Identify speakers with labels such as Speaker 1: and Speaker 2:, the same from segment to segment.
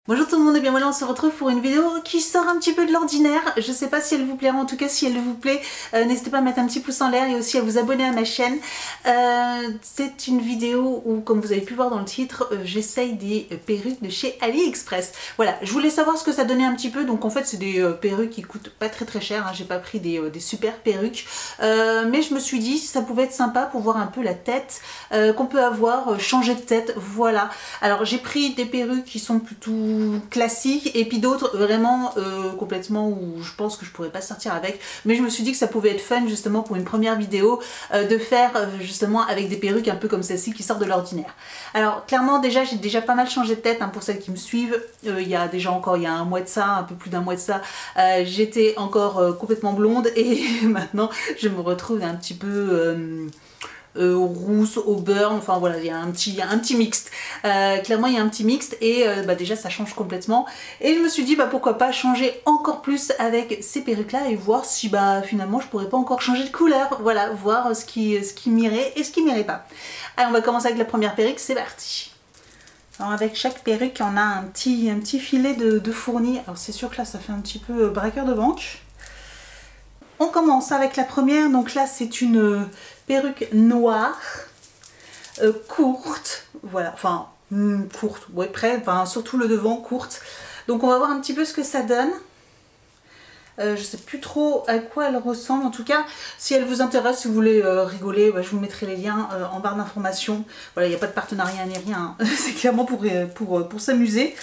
Speaker 1: Bonjour tout le monde et bien voilà, on se retrouve pour une vidéo qui sort un petit peu de l'ordinaire. Je sais pas si elle vous plaira, en tout cas si elle vous plaît, n'hésitez pas à mettre un petit pouce en l'air et aussi à vous abonner à ma chaîne. C'est une vidéo où, comme vous avez pu voir dans le titre, j'essaye des perruques de chez AliExpress. Voilà, je voulais savoir ce que ça donnait un petit peu, donc en fait c'est des perruques qui coûtent pas très cher, hein. J'ai pas pris des super perruques, mais je me suis dit ça pouvait être sympa pour voir un peu la tête qu'on peut avoir, changer de tête, voilà. Alors j'ai pris des perruques qui sont plutôt classiques et puis d'autres vraiment complètement où je pense que je pourrais pas sortir avec, mais je me suis dit que ça pouvait être fun justement pour une première vidéo de faire justement avec des perruques un peu comme celle-ci qui sortent de l'ordinaire. Alors clairement déjà j'ai déjà pas mal changé de tête, hein, pour celles qui me suivent. Il y a déjà encore il y a un mois de ça, un peu plus d'un mois de ça, j'étais encore complètement blonde et maintenant je me retrouve un petit peu rousse au beurre, enfin voilà, il y a un petit mixte. Clairement il y a un petit mixte et déjà ça change complètement. Et je me suis dit pourquoi pas changer encore plus avec ces perruques là et voir si finalement je pourrais pas encore changer de couleur. Voilà, voir ce qui m'irait et ce qui m'irait pas. Allez, on va commencer avec la première perruque, c'est parti. Alors avec chaque perruque on a un petit filet de fourni. Alors c'est sûr que là ça fait un petit peu braqueur de banque. On commence avec la première, donc là c'est une perruque noire, courte, voilà, enfin courte, ouais près, enfin surtout le devant courte. Donc on va voir un petit peu ce que ça donne. Je sais plus trop à quoi elle ressemble, en tout cas si elle vous intéresse, si vous voulez rigoler, je vous mettrai les liens en barre d'informations. Voilà, il n'y a pas de partenariat ni rien, hein. C'est clairement pour s'amuser.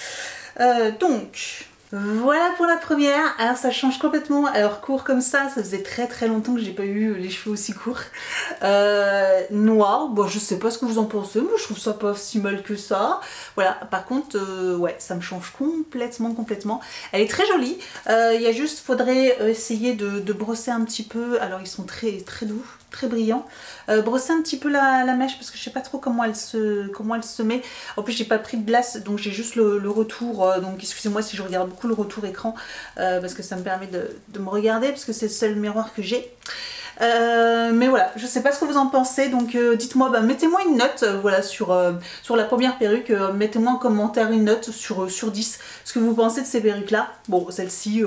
Speaker 1: Donc voilà pour la première. Alors ça change complètement. Alors court comme ça faisait très longtemps que j'ai pas eu les cheveux aussi courts. Noir, bon je sais pas ce que vous en pensez, moi je trouve ça pas si mal que ça. Voilà, par contre ouais ça me change complètement. Elle est très jolie. Il y a juste, faudrait essayer de brosser un petit peu. Alors ils sont très doux, très brillants. Brosser un petit peu la mèche parce que je sais pas trop comment elle se met. En plus j'ai pas pris de glace donc j'ai juste le retour, donc excusez-moi si je regarde beaucoup le retour écran parce que ça me permet de me regarder parce que c'est le seul miroir que j'ai. Mais voilà, je sais pas ce que vous en pensez, donc dites-moi, mettez-moi une note voilà, sur la première perruque, mettez-moi en commentaire une note sur 10, ce que vous pensez de ces perruques là. Bon, celle-ci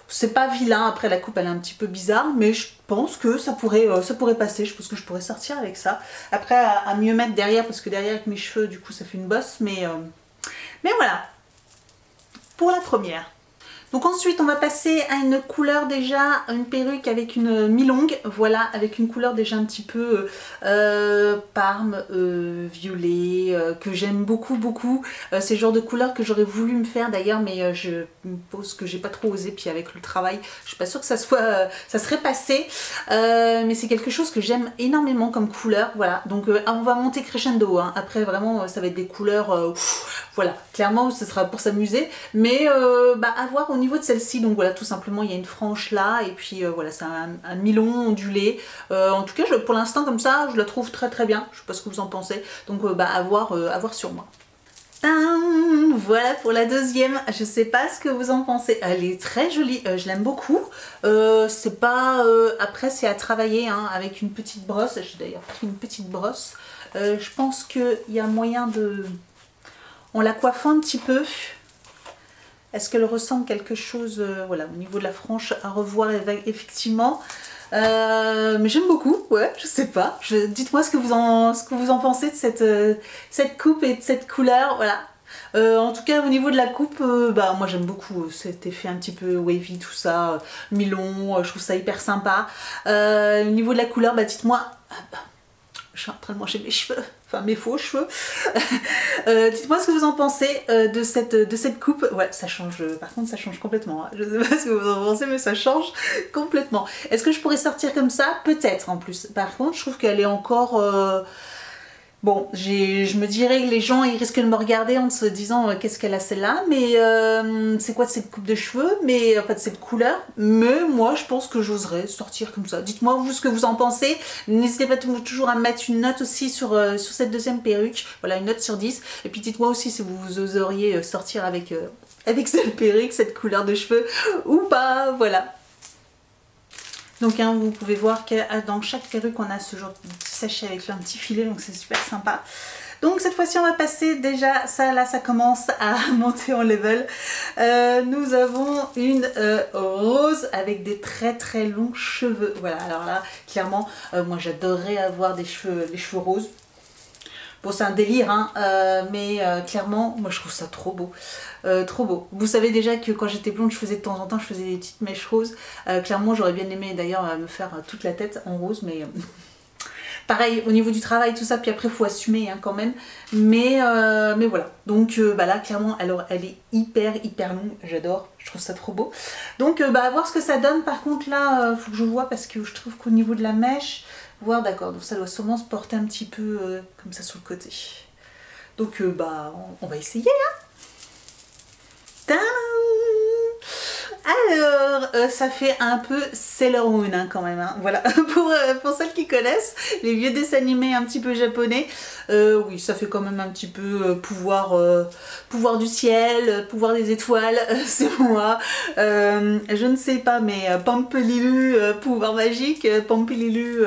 Speaker 1: c'est pas vilain, après la coupe elle est un petit peu bizarre, mais je pense que ça pourrait passer, je pense que je pourrais sortir avec ça. Après à mieux mettre derrière, parce que derrière avec mes cheveux du coup ça fait une bosse, mais voilà, pour la première. Donc ensuite on va passer à une couleur déjà, une perruque avec une mi-longue, voilà, avec une couleur déjà un petit peu parme, violet, que j'aime beaucoup. C'est le genre de couleur que j'aurais voulu me faire d'ailleurs, mais je me pose que j'ai pas trop osé, puis avec le travail je suis pas sûre que ça serait passé, mais c'est quelque chose que j'aime énormément comme couleur, voilà. Donc on va monter crescendo, hein. Après vraiment ça va être des couleurs, voilà, clairement ce sera pour s'amuser, mais à voir au niveau de celle-ci. Donc voilà, tout simplement il y a une frange là et puis voilà, c'est un mi-long ondulé. En tout cas pour l'instant comme ça je la trouve très bien, je sais pas ce que vous en pensez, donc à voir sur moi. Voilà pour la deuxième, je sais pas ce que vous en pensez, elle est très jolie, je l'aime beaucoup. C'est pas, après c'est à travailler, hein, avec une petite brosse, j'ai d'ailleurs pris une petite brosse. Je pense qu'il y a moyen de... On la coiffe un petit peu. Est-ce qu'elle ressemble quelque chose, voilà, au niveau de la frange, à revoir effectivement. Mais j'aime beaucoup, ouais, je sais pas. Dites-moi ce que vous en pensez de cette coupe et de cette couleur, voilà. En tout cas au niveau de la coupe, moi j'aime beaucoup cet effet un petit peu wavy, tout ça, mi-long, je trouve ça hyper sympa. Au niveau de la couleur, dites-moi... Je suis en train de manger mes cheveux, enfin mes faux cheveux. Dites-moi ce que vous en pensez de cette coupe. Ouais, ça change, par contre ça change complètement, hein. Je sais pas ce que vous en pensez, mais ça change complètement. Est-ce que je pourrais sortir comme ça? Peut-être en plus. Par contre, je trouve qu'elle est encore... Bon, je me dirais que les gens ils risquent de me regarder en se disant qu'est-ce qu'elle a celle-là, mais c'est quoi cette coupe de cheveux, mais en fait cette couleur, mais moi je pense que j'oserais sortir comme ça. Dites-moi vous ce que vous en pensez, n'hésitez pas toujours à mettre une note aussi sur cette deuxième perruque, voilà, une note sur 10, et puis dites-moi aussi si vous oseriez sortir avec cette perruque, cette couleur de cheveux ou pas, voilà. Donc vous pouvez voir que dans chaque perruque on a ce genre de
Speaker 2: sachet avec un petit filet, donc c'est super sympa. Donc cette fois-ci on va passer déjà, ça là ça commence à monter en level. Nous avons une rose avec des très longs cheveux. Voilà, alors là clairement moi j'adorerais avoir des cheveux roses. Bon c'est un délire hein, mais clairement moi je trouve ça trop beau. Trop beau. Vous savez déjà que quand j'étais blonde je faisais de temps en temps des petites mèches roses. Clairement j'aurais bien aimé d'ailleurs me faire toute la tête en rose mais... Pareil au niveau du travail tout ça, puis après il faut assumer hein, quand même, mais voilà, donc bah là clairement alors elle est hyper longue, j'adore, je trouve ça trop beau, donc bah à voir ce que ça donne. Par contre là faut que je vois parce que je trouve qu'au niveau de la mèche, voir d'accord, donc ça doit sûrement se porter un petit peu comme ça sur le côté, donc bah on va essayer hein. Tadam! Alors, ça fait un peu Sailor Moon hein, quand même, hein. Voilà, pour celles qui connaissent, les vieux dessins animés un petit peu japonais, oui, ça fait quand même un petit peu pouvoir du ciel, pouvoir des étoiles, c'est moi, je ne sais pas, mais Pampelilu, pouvoir magique, Pampelilu...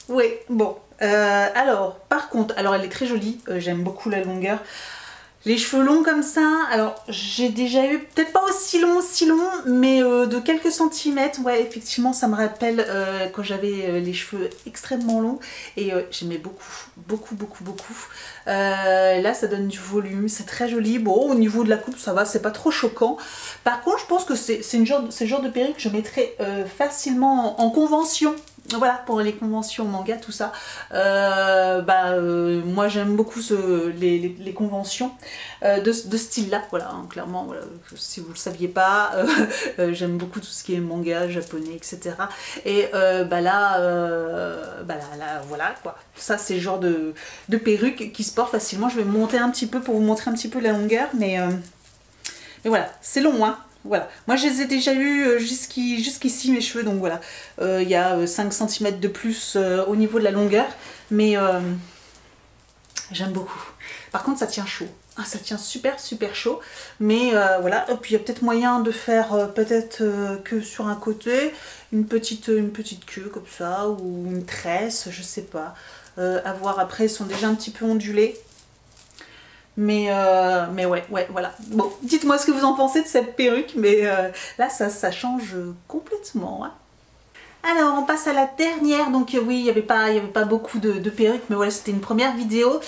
Speaker 2: Oui, bon, alors, par contre, alors elle est très jolie, j'aime beaucoup la longueur. Les cheveux longs comme ça, alors j'ai déjà eu, peut-être pas aussi long, mais de quelques centimètres, ouais effectivement ça me rappelle quand j'avais les cheveux extrêmement longs et j'aimais beaucoup. Là ça donne du volume, c'est très joli, bon au niveau de la coupe ça va, c'est pas trop choquant. Par contre je pense que c'est le genre de perruque que je mettrais facilement en convention. Voilà, pour les conventions manga, tout ça. Moi j'aime beaucoup les conventions de style-là. Voilà, hein, clairement, voilà, si vous ne le saviez pas, j'aime beaucoup tout ce qui est manga, japonais, etc. Et là, voilà quoi. Ça, c'est le genre de perruque qui se porte facilement. Je vais monter un petit peu pour vous montrer un petit peu la longueur, mais voilà, c'est long, hein. Voilà, moi je les ai déjà eu jusqu'ici mes cheveux, donc voilà, il y a 5 cm de plus au niveau de la longueur, mais j'aime beaucoup. Par contre ça tient chaud, ah, ça tient super chaud, mais voilà, et puis il y a peut-être moyen de faire peut-être que sur un côté, une petite queue comme ça, ou une tresse, je sais pas, à voir après, ils sont déjà un petit peu ondulés. Mais ouais, voilà. Bon, dites-moi ce que vous en pensez de cette perruque, mais là, ça change complètement, hein. Alors on passe à la dernière, donc oui il n'y avait pas beaucoup de perruques, mais voilà c'était une première vidéo.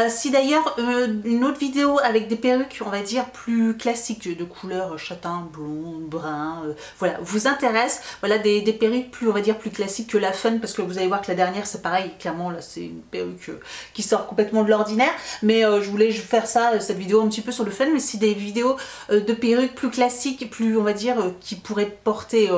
Speaker 2: Si d'ailleurs une autre vidéo avec des perruques on va dire plus classiques de couleur châtain, blond, brun, voilà, vous intéresse, voilà des perruques plus on va dire plus classiques que la fun, parce que vous allez voir que la dernière c'est pareil, clairement là c'est une perruque qui sort complètement de l'ordinaire, mais je voulais faire ça, cette vidéo un petit peu sur le fun, mais si des vidéos de perruques plus classiques, plus on va dire qui pourraient porter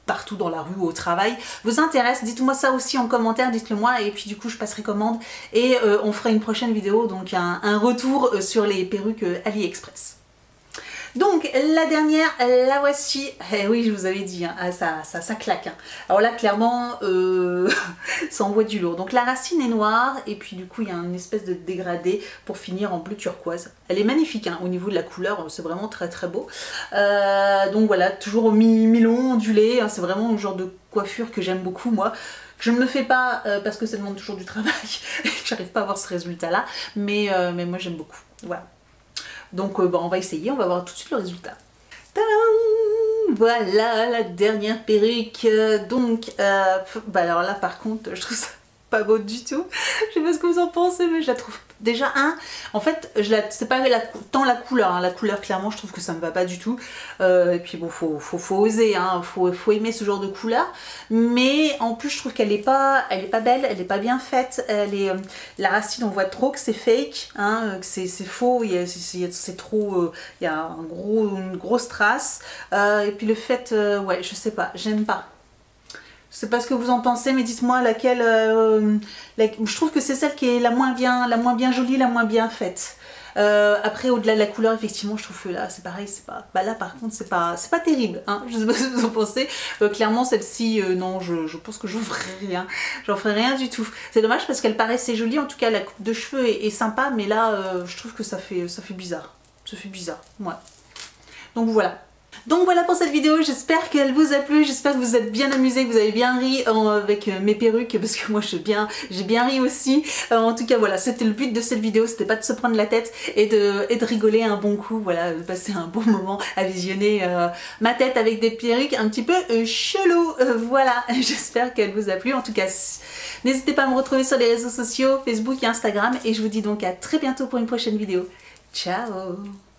Speaker 2: partout dans la rue ou au travail vous intéresse, dites-moi ça aussi en commentaire, dites-le moi et puis du coup je passerai commande et on fera une prochaine vidéo, donc un retour sur les perruques AliExpress. Donc la dernière, la voici. Eh oui, je vous avais dit, hein, ça claque. Hein. Alors là, clairement, ça envoie du lourd. Donc la racine est noire et puis du coup, il y a une espèce de dégradé pour finir en bleu turquoise. Elle est magnifique hein, au niveau de la couleur, c'est vraiment très beau. Donc voilà, toujours au mi-long, ondulé. Hein, c'est vraiment le genre de coiffure que j'aime beaucoup, moi. Je ne me fais pas parce que ça demande toujours du travail. J'arrive pas à avoir ce résultat-là, mais moi j'aime beaucoup. Voilà. Donc on va essayer, on va voir tout de suite le résultat. Tadam! Voilà la dernière perruque. Donc, alors là par contre, je trouve ça pas beau du tout. Je sais pas ce que vous en pensez, mais je la trouve déjà en fait, c'est pas tant la couleur, hein. La couleur clairement, je trouve que ça me va pas du tout. Et puis bon, faut oser, hein. Faut aimer ce genre de couleur. Mais en plus, je trouve qu'elle est pas belle, elle est pas bien faite. La racine, on voit trop que c'est fake, hein, que c'est faux. C'est trop, il y a une grosse trace. Et puis le fait, ouais, je sais pas, j'aime pas. Je sais pas ce que vous en pensez, mais dites-moi laquelle. Je trouve que c'est celle qui est la moins bien jolie, la moins bien faite. Après, au-delà de la couleur, effectivement, je trouve que là, c'est pareil, c'est pas. Bah là, par contre, c'est pas terrible. Hein, je sais pas ce que vous en pensez. Clairement, celle-ci, non, je pense que j'en ferai rien. J'en ferai rien du tout. C'est dommage parce qu'elle paraissait jolie. En tout cas, la coupe de cheveux est sympa, mais là, je trouve que ça fait bizarre. Ça fait bizarre. Ouais. Donc voilà.
Speaker 1: Donc voilà pour cette vidéo, j'espère qu'elle vous a plu, j'espère que vous êtes bien amusés, que vous avez bien ri avec mes perruques, parce que moi j'ai bien ri aussi. En tout cas voilà, c'était le but de cette vidéo, c'était pas de se prendre la tête et de rigoler un bon coup, voilà, de passer un bon moment à visionner ma tête avec des perruques un petit peu chelou. Voilà, j'espère qu'elle vous a plu. En tout cas, n'hésitez pas à me retrouver sur les réseaux sociaux, Facebook et Instagram, et je vous dis donc à très bientôt pour une prochaine vidéo. Ciao!